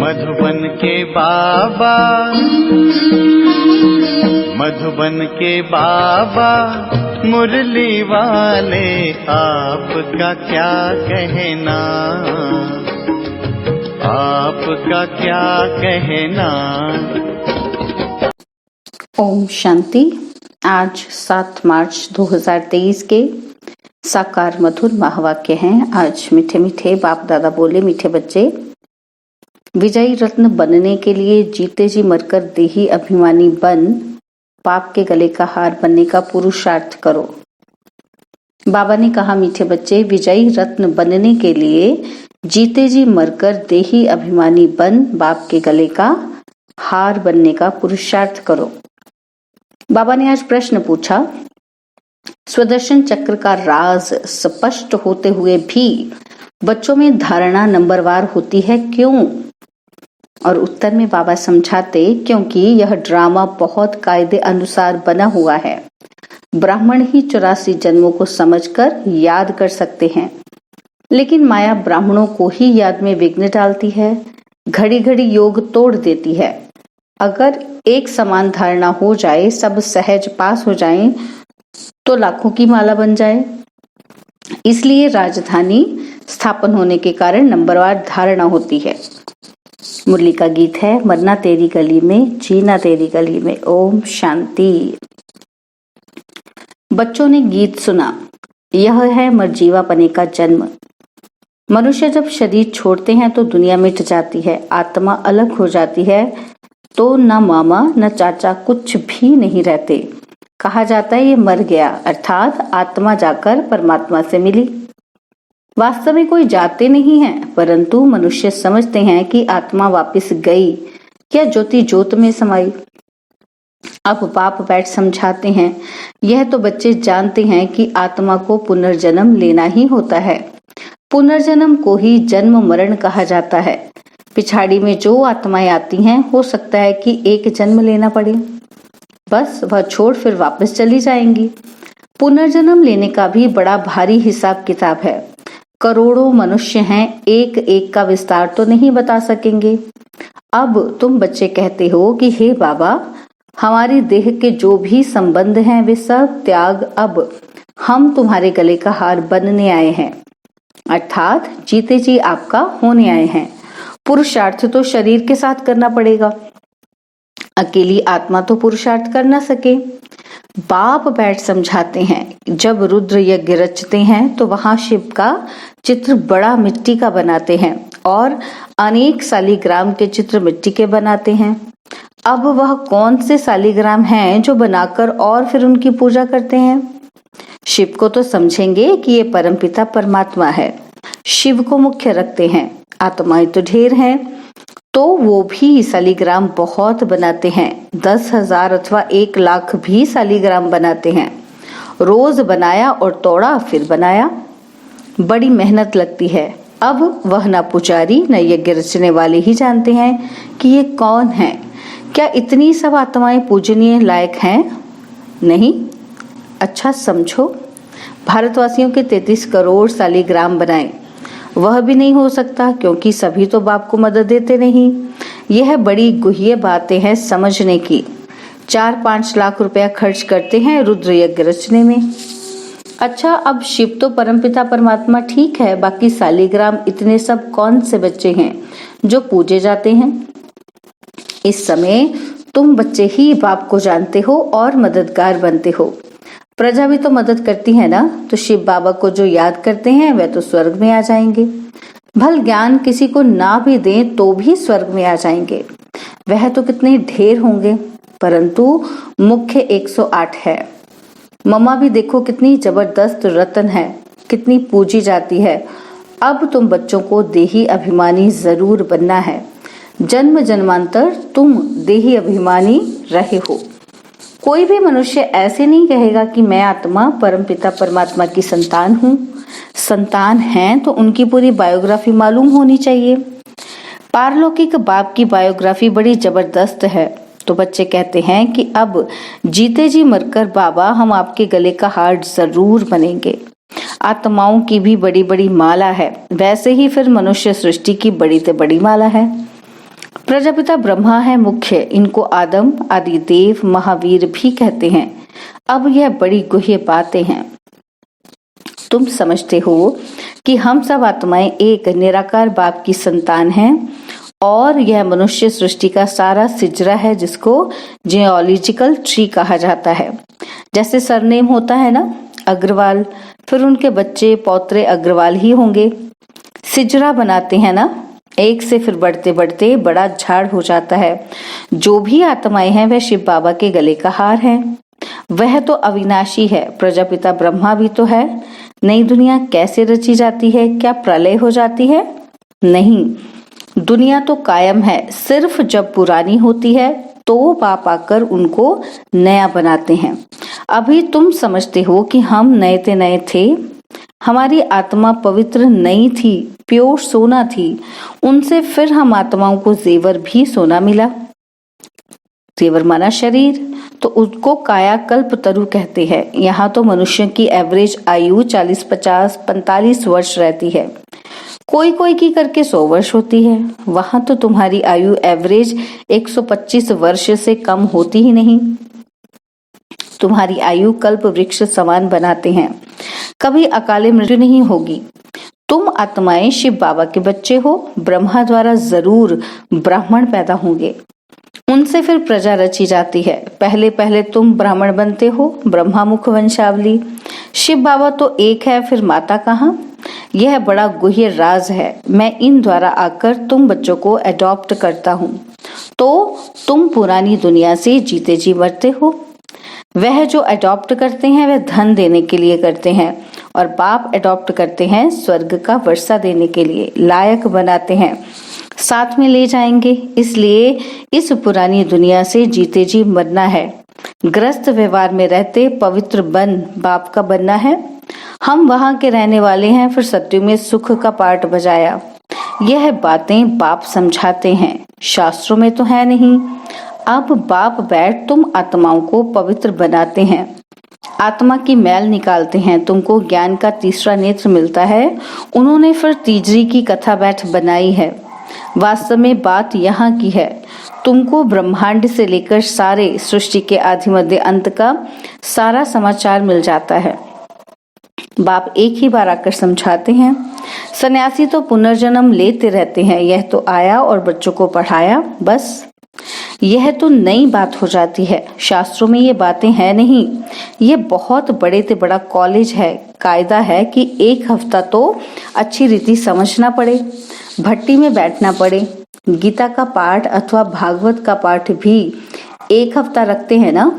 मधुबन के बाबा, मधुबन के बाबा मुरली वाले, आपका क्या कहना, आपका क्या कहना। ओम शांति। आज 7 मार्च 2023 के साकार मधुर महावाक्य हैं। आज मीठे मीठे बाप दादा बोले, मीठे बच्चे, विजयी रत्न बनने के लिए जीते जी मरकर देही अभिमानी बन पाप के गले का हार बनने का पुरुषार्थ करो। बाबा ने कहा, मीठे बच्चे, विजयी रत्न बनने के लिए जीते जी मरकर देही अभिमानी बन बाप के गले का हार बनने का पुरुषार्थ करो। बाबा ने आज प्रश्न पूछा, स्वदर्शन चक्र का राज स्पष्ट होते हुए भी बच्चों में धारणा नंबरवार होती है, क्यों? और उत्तर में बाबा समझाते, क्योंकि यह ड्रामा बहुत कायदे अनुसार बना हुआ है। ब्राह्मण ही 84 जन्मों को समझकर याद कर सकते हैं, लेकिन माया ब्राह्मणों को ही याद में विघ्न डालती है, घड़ी घड़ी योग तोड़ देती है। अगर एक समान धारणा हो जाए, सब सहज पास हो जाएं, तो लाखों की माला बन जाए। इसलिए राजधानी स्थापन होने के कारण नंबरवार धारणा होती है। मुरली का गीत है, मरना तेरी गली में, जीना तेरी गली में। ओम शांति। बच्चों ने गीत सुना, यह है मरजीवा पने का जन्म। मनुष्य जब शरीर छोड़ते हैं तो दुनिया मिट जाती है, आत्मा अलग हो जाती है, तो न मामा न चाचा कुछ भी नहीं रहते। कहा जाता है ये मर गया, अर्थात आत्मा जाकर परमात्मा से मिली। वास्तव में कोई जाते नहीं है, परंतु मनुष्य समझते हैं कि आत्मा वापस गई, क्या ज्योति ज्योत में समाई। अब बाप बैठ समझाते हैं, यह तो बच्चे जानते हैं कि आत्मा को पुनर्जन्म लेना ही होता है। पुनर्जन्म को ही जन्म मरण कहा जाता है। पिछाड़ी में जो आत्माएं आती हैं, हो सकता है कि एक जन्म लेना पड़े, बस वह छोड़ फिर वापस चली जाएंगी। पुनर्जन्म लेने का भी बड़ा भारी हिसाब किताब है। करोड़ों मनुष्य हैं, एक एक का विस्तार तो नहीं बता सकेंगे। अब तुम बच्चे कहते हो कि हे बाबा, हमारी देह के जो भी संबंध हैं वे सब त्याग, अब हम तुम्हारे गले का हार बनने आए हैं, अर्थात जीते जी आपका होने आए हैं। पुरुषार्थ तो शरीर के साथ करना पड़ेगा, अकेली आत्मा तो पुरुषार्थ कर ना सके। बाप बैठ समझाते हैं, जब रुद्र यज्ञ रचते हैं तो वहां शिव का चित्र बड़ा मिट्टी का बनाते हैं और अनेक सालीग्राम के चित्र मिट्टी के बनाते हैं। अब वह कौन से सालीग्राम हैं जो बनाकर और फिर उनकी पूजा करते हैं? शिव को तो समझेंगे कि ये परमपिता परमात्मा है, शिव को मुख्य रखते हैं। आत्माएं तो ढेर हैं, तो वो भी सालीग्राम बहुत बनाते हैं, 10,000 अथवा 1 लाख भी सालीग्राम बनाते हैं। रोज बनाया और तोड़ा फिर बनाया, बड़ी मेहनत लगती है। अब वह न पुजारी न यज्ञ रचने वाले ही जानते हैं कि ये कौन है। क्या इतनी सब आत्माएं पूजनीय लायक हैं? नहीं। अच्छा समझो, भारतवासियों के 33 करोड़ सालीग्राम बनाए, वह भी नहीं हो सकता, क्योंकि सभी तो बाप को मदद देते नहीं। यह बड़ी गुह्य बातें हैं समझने की। 4-5 लाख रुपया खर्च करते हैं रुद्र यज्ञ रचने में। अच्छा, अब शिव तो परमपिता परमात्मा ठीक है, बाकी सालीग्राम इतने सब कौन से बच्चे हैं जो पूजे जाते हैं? इस समय तुम बच्चे ही बाप को जानते हो और मददगार बनते हो। प्रजा भी तो मदद करती है ना, तो शिव बाबा को जो याद करते हैं वह तो स्वर्ग में आ जाएंगे। भल ज्ञान किसी को ना भी दें तो भी स्वर्ग में आ जाएंगे। वह तो कितने ढेर होंगे, परंतु मुख्य 108 है। मम्मा भी देखो कितनी जबरदस्त रतन है, कितनी पूजी जाती है। अब तुम बच्चों को देही अभिमानी जरूर बनना है। जन्म जन्मांतर तुम देही अभिमानी रहे हो। कोई भी मनुष्य ऐसे नहीं कहेगा कि मैं आत्मा परमपिता परमात्मा की संतान हूँ। संतान हैं तो उनकी पूरी बायोग्राफी मालूम होनी चाहिए। पारलौकिक बाप की बायोग्राफी बड़ी जबरदस्त है। तो बच्चे कहते हैं कि अब जीते जी मरकर बाबा हम आपके गले का हार जरूर बनेंगे। आत्माओं की भी बड़ी बड़ी माला है, वैसे ही फिर मनुष्य सृष्टि की बड़ी से बड़ी माला है। प्रजापिता ब्रह्मा है मुख्य, इनको आदम आदि देव महावीर भी कहते हैं। अब यह बड़ी गुह्य बातें हैं। तुम समझते हो कि हम सब आत्माएं एक निराकार बाप की संतान हैं और यह मनुष्य सृष्टि का सारा सिजरा है, जिसको जियोलॉजिकल ट्री कहा जाता है। जैसे सरनेम होता है ना अग्रवाल, फिर उनके बच्चे पौत्रे अग्रवाल ही होंगे। सिजरा बनाते हैं ना, एक से फिर बढ़ते बढ़ते बड़ा झाड़ हो जाता है। जो भी आत्माएं हैं वह शिव बाबा के गले का हार है। वह तो अविनाशी है, प्रजापिता ब्रह्मा भी तो है। नई दुनिया कैसे रची जाती है? क्या प्रलय हो जाती है? नहीं, दुनिया तो कायम है। सिर्फ जब पुरानी होती है तो बाप आकर उनको नया बनाते हैं। अभी तुम समझते हो कि हम नए थे। हमारी आत्मा पवित्र नई थी, प्योर सोना थी। उनसे फिर हम आत्माओं को जेवर भी सोना मिला। जेवर माना शरीर, तो उसको कायाकल्प तरु कहते हैं। यहाँ तो मनुष्य की एवरेज आयु 40, 50, 45 वर्ष रहती है। कोई कोई की करके 100 वर्ष होती है। वहां तो तुम्हारी आयु एवरेज 125 वर्ष से कम होती ही नहीं। तुम्हारी आयु कल्प वृक्ष समान बनाते हैं। कभी अकाले मृत्यु नहीं होगी। तुम आत्माएं शिव बाबा के बच्चे हो। ब्रह्मा द्वारा जरूर ब्राह्मण पैदा होंगे, उनसे फिर प्रजा रची जाती है। पहले पहले तुम ब्राह्मण बनते हो, ब्रह्मा मुख वंशावली। शिव बाबा तो एक है, फिर माता कहाँ? यह बड़ा गुह्य राज है। मैं इन द्वारा आकर तुम बच्चों को अडॉप्ट करता हूँ, तो तुम पुरानी दुनिया से जीते जी मरते हो। वह जो अडॉप्ट करते हैं वह धन देने के लिए करते हैं, और बाप अडॉप्ट करते हैं स्वर्ग का वर्षा देने के लिए, लायक बनाते हैं, साथ में ले जाएंगे। इसलिए इस पुरानी दुनिया से जीते जी मरना है। ग्रस्त व्यवहार में रहते पवित्र बन बाप का बनना है। हम वहां के रहने वाले हैं, फिर सत्यु में सुख का पाठ बजाया। यह बातें बाप समझाते हैं, शास्त्रों में तो है नहीं। अब बाप बैठ तुम आत्माओं को पवित्र बनाते हैं, आत्मा की मैल निकालते हैं। तुमको ज्ञान का तीसरा नेत्र मिलता है। उन्होंने फिर तीजरी की कथा बैठ बनाई है। वास्तव में बात यहाँ की है। तुमको ब्रह्मांड से लेकर सारे सृष्टि के आदि मध्य अंत का सारा समाचार मिल जाता है। बाप एक ही बार आकर समझाते हैं। सन्यासी तो पुनर्जन्म लेते रहते हैं। यह तो आया और बच्चों को पढ़ाया, बस। यह तो नई बात हो जाती है। शास्त्रों में ये बातें हैं नहीं। ये बहुत बड़े से बड़ा कॉलेज है। कायदा है कि 1 हफ्ता तो अच्छी रीति समझना पड़े, भट्टी में बैठना पड़े। गीता का पाठ अथवा भागवत का पाठ भी 1 हफ्ता रखते हैं ना,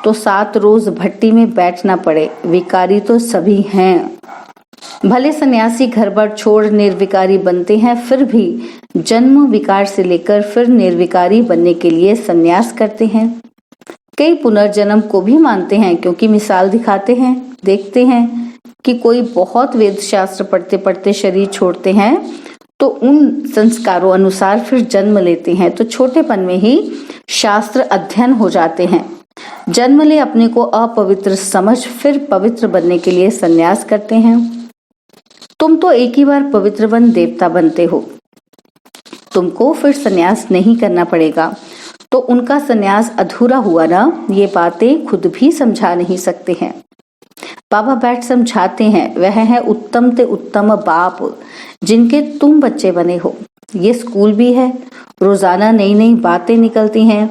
तो 7 रोज भट्टी में बैठना पड़े। विकारी तो सभी हैं। भले सन्यासी घर बार छोड़ निर्विकारी बनते हैं, फिर भी जन्म विकार से लेकर फिर निर्विकारी बनने के लिए सन्यास करते हैं। कई पुनर्जन्म को भी मानते हैं, क्योंकि मिसाल दिखाते हैं। देखते हैं कि कोई बहुत वेद शास्त्र पढ़ते पढ़ते शरीर छोड़ते हैं, तो उन संस्कारों अनुसार फिर जन्म लेते हैं, तो छोटेपन में ही शास्त्र अध्ययन हो जाते हैं। जन्म ले अपने को अपवित्र समझ फिर पवित्र बनने के लिए सन्यास करते हैं। तुम तो एक ही बार पवित्र बन देवता बनते हो, तुमको फिर सन्यास नहीं करना पड़ेगा, तो उनका सन्यास अधूरा हुआ ना। ये बातें खुद भी समझा नहीं सकते हैं। बाबा बैठ समझाते हैं। वह है उत्तम ते उत्तम बाप, जिनके तुम बच्चे बने हो। ये स्कूल भी है। रोजाना नई नई बातें निकलती हैं।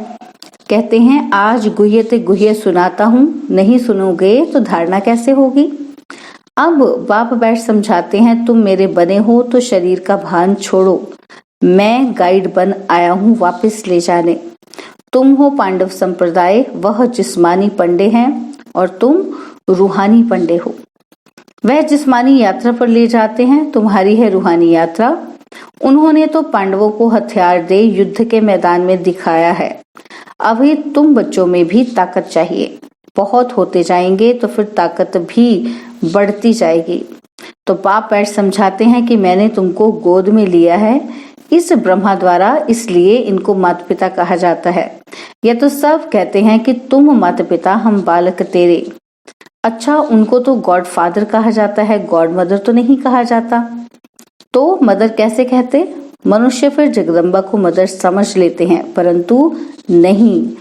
कहते हैं आज गुह्य ते गुह्य सुनाता हूँ, नहीं सुनोगे तो धारणा कैसे होगी। अब बाप बैठ समझाते हैं, तुम मेरे बने हो तो शरीर का भान छोड़ो। मैं गाइड बन आया हूँ वापस ले जाने। तुम हो पांडव संप्रदाय, वह जिस्मानी पंडे हैं और तुम रूहानी पंडे हो। वह जिस्मानी यात्रा पर ले जाते हैं, तुम्हारी है रूहानी यात्रा। उन्होंने तो पांडवों को हथियार दे युद्ध के मैदान में दिखाया है। अभी तुम बच्चों में भी ताकत चाहिए। बहुत होते जाएंगे तो फिर ताकत भी बढ़ती जाएगी। तो बाप बैठ समझाते हैं कि मैंने तुमको गोद में लिया है इस ब्रह्मा द्वारा, इसलिए इनको माता पिता कहा जाता है। यह तो सब कहते हैं कि तुम माता पिता, हम बालक तेरे। अच्छा, उनको तो गॉड फादर कहा जाता है, गॉड मदर तो नहीं कहा जाता। तो मदर कैसे कहते? मनुष्य फिर जगदम्बा को मदर समझ लेते हैं, परंतु नहीं,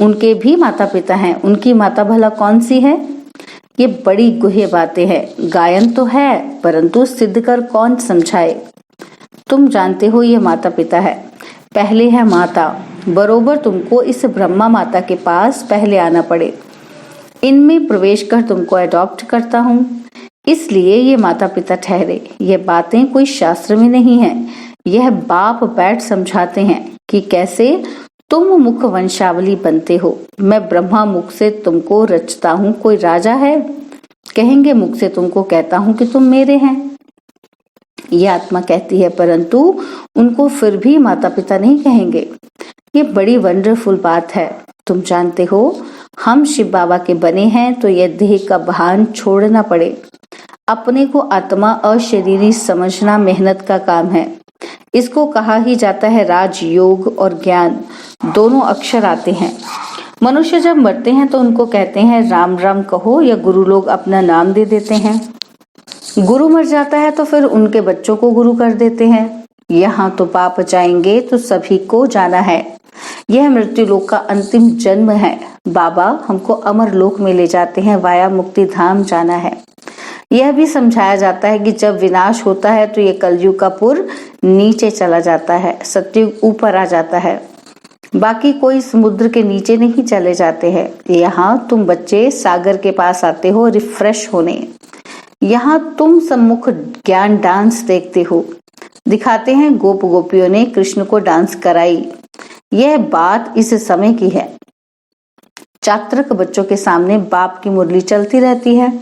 उनके भी माता पिता हैं। उनकी माता भला कौन सी है? ये बड़ी गुह्य बातें हैं। गायन तो है, परंतु सिद्ध कर कौन समझाए? तुम जानते हो ये माता पिता है, पहले है माता। बरोबर तुमको इस ब्रह्मा माता के पास पहले आना पड़े। इनमें प्रवेश कर तुमको अडॉप्ट करता हूँ, इसलिए ये माता पिता ठहरे। ये बातें कोई शास्त्र में नहीं है, यह बाप बैठ समझाते हैं कि कैसे तुम मुख वंशावली बनते हो। मैं ब्रह्मा मुख से तुमको रचता हूँ। कोई राजा है, कहेंगे मुख से तुमको कहता हूँ कि तुम मेरे हैं। ये आत्मा कहती है, परंतु उनको फिर भी माता पिता नहीं कहेंगे। ये बड़ी वंडरफुल बात है। तुम जानते हो, हम शिव बाबा के बने हैं तो यह देह का भान छोड़ना पड़े। अपने को आत्मा अशरीरी समझना मेहनत का काम है। इसको कहा ही जाता है राजयोग और ज्ञान, दोनों अक्षर आते हैं। मनुष्य जब मरते हैं तो उनको कहते हैं राम राम कहो, या गुरु लोग अपना नाम दे देते हैं। गुरु मर जाता है तो फिर उनके बच्चों को गुरु कर देते हैं। यहाँ तो पाप जाएंगे तो सभी को जाना है। यह मृत्यु लोक का अंतिम जन्म है। बाबा हमको अमर लोक में ले जाते हैं, वाया मुक्ति धाम जाना है। यह भी समझाया जाता है कि जब विनाश होता है तो ये कलयुग का पुर नीचे चला जाता है, सतयुग ऊपर आ जाता है। बाकी कोई समुद्र के नीचे नहीं चले जाते हैं। यहाँ तुम बच्चे सागर के पास आते हो रिफ्रेश होने। यहाँ तुम सम्मुख ज्ञान डांस देखते हो। दिखाते हैं गोप गोपियों ने कृष्ण को डांस कराई। यह बात इस समय की है। चात्रक बच्चों के सामने बाप की मुरली चलती रहती है।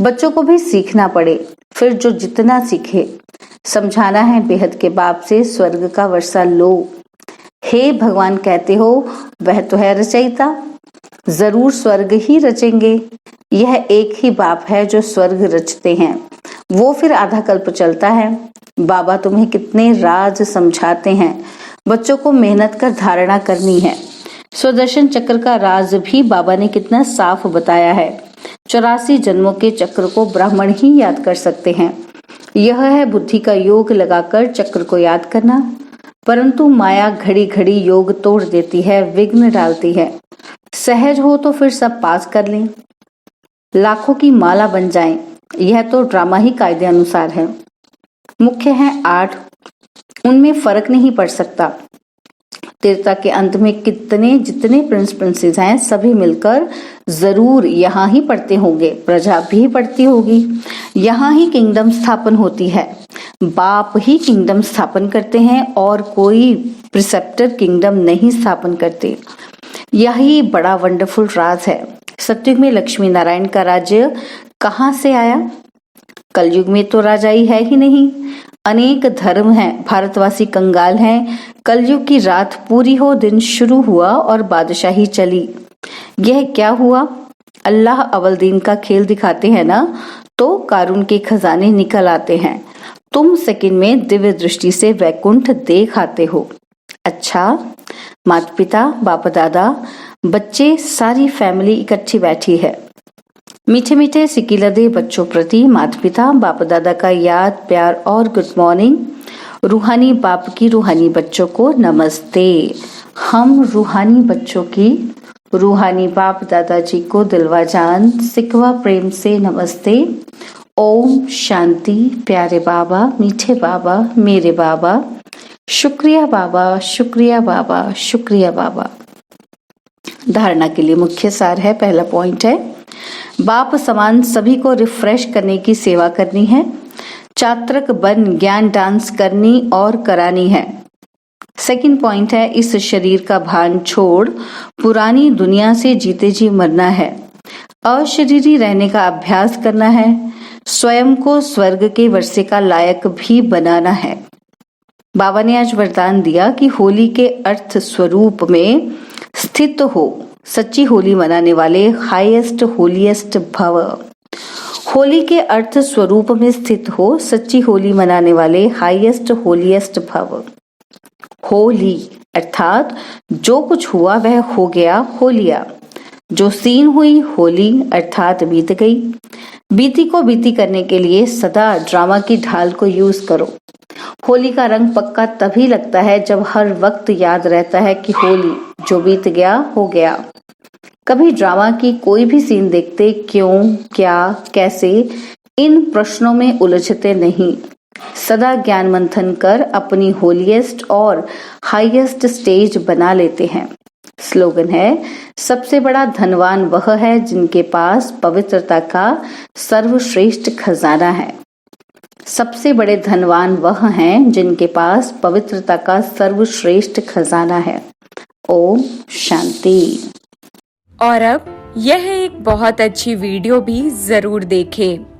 बच्चों को भी सीखना पड़े, फिर जो जितना सीखे। समझाना है बेहद के बाप से स्वर्ग का वर्षा लो। हे भगवान कहते हो, वह तो है रचयिता, जरूर स्वर्ग ही रचेंगे। यह एक ही बाप है जो स्वर्ग रचते हैं, वो फिर आधा कल्प चलता है। बाबा तुम्हें कितने राज समझाते हैं। बच्चों को मेहनत कर धारणा करनी है। स्वदर्शन चक्र का राज भी बाबा ने कितना साफ बताया है। 84 जन्मों के चक्र को ब्राह्मण ही याद कर सकते हैं। यह है बुद्धि का योग लगाकर चक्र को याद करना। परंतु माया घड़ी घड़ी योग तोड़ देती है, विघ्न डालती है। सहज हो तो फिर सब पास कर लें, लाखों की माला बन जाएं। यह तो ड्रामा ही कायदे अनुसार है। मुख्य है 8, उनमें फर्क नहीं पड़ सकता। तीर्था के अंत में जितने प्रिंस प्रिंसेस हैं सभी मिलकर जरूर यहाँ ही पढ़ते होंगे। प्रजा भी पढ़ती होगी। यहाँ ही किंगडम स्थापन होती है। बाप ही किंगडम स्थापन करते हैं और कोई प्रिसेप्टर किंगडम नहीं स्थापन करते। यही बड़ा वंडरफुल राज है। सतयुग में लक्ष्मी नारायण का राज्य कहाँ से आया? कलयुग में तो राजाई है ही नहीं। अनेक धर्म हैं, भारतवासी कंगाल हैं। कलयुग की रात पूरी हो, दिन शुरू हुआ और बादशाही चली। यह क्या हुआ? अल्लाह अव्वल दिन का खेल दिखाते हैं ना, तो कारून के खजाने निकल आते हैं। तुम सेकंड में दिव्य दृष्टि से वैकुंठ देख आते हो। अच्छा, माता पिता, बाप दादा, बच्चे, सारी फैमिली इकट्ठी बैठी है। मीठे मीठे सिकिलदे बच्चों प्रति माता पिता बाप दादा का याद, प्यार और गुड मॉर्निंग। रूहानी बाप की रूहानी बच्चों को नमस्ते। हम रूहानी बच्चों की रूहानी बाप दादाजी को दिलवा जान सिकवा प्रेम से नमस्ते। ओम शांति। प्यारे बाबा, मीठे बाबा, मेरे बाबा, शुक्रिया बाबा, शुक्रिया बाबा, शुक्रिया बाबा। धारणा के लिए मुख्य सार है। पहला पॉइंट है, बाप समान सभी को रिफ्रेश करने की सेवा करनी है। चात्रक बन ज्ञान डांस करनी और करानी है। सेकंड पॉइंट है, इस शरीर का भान छोड़ पुरानी दुनिया से जीते जी मरना है। अशरीरी रहने का अभ्यास करना है। स्वयं को स्वर्ग के वर्षे का लायक भी बनाना है। बाबा ने आज वरदान दिया कि होली के अर्थ स्वरूप में स्थित हो। सच्ची होली मनाने वाले हाईएस्ट होलीएस्ट भव। होली के अर्थ स्वरूप में स्थित हो। सच्ची होली मनाने वाले हाईएस्ट होलीएस्ट भव। होली अर्थात जो कुछ हुआ वह हो गया, हो लिया। जो सीन हुई होली अर्थात बीत गई। बीती को बीती करने के लिए सदा ड्रामा की ढाल को यूज करो। होली का रंग पक्का तभी लगता है जब हर वक्त याद रहता है कि होली जो बीत गया हो गया। कभी ड्रामा की कोई भी सीन देखते क्यों, क्या, कैसे, इन प्रश्नों में उलझते नहीं। सदा ज्ञान मंथन कर अपनी होलीएस्ट और हाईएस्ट स्टेज बना लेते हैं। स्लोगन है, सबसे बड़ा धनवान वह है जिनके पास पवित्रता का सर्वश्रेष्ठ खजाना है। सबसे बड़े धनवान वह हैं जिनके पास पवित्रता का सर्वश्रेष्ठ खजाना है। ओम शांति। और अब यह एक बहुत अच्छी वीडियो भी जरूर देखें।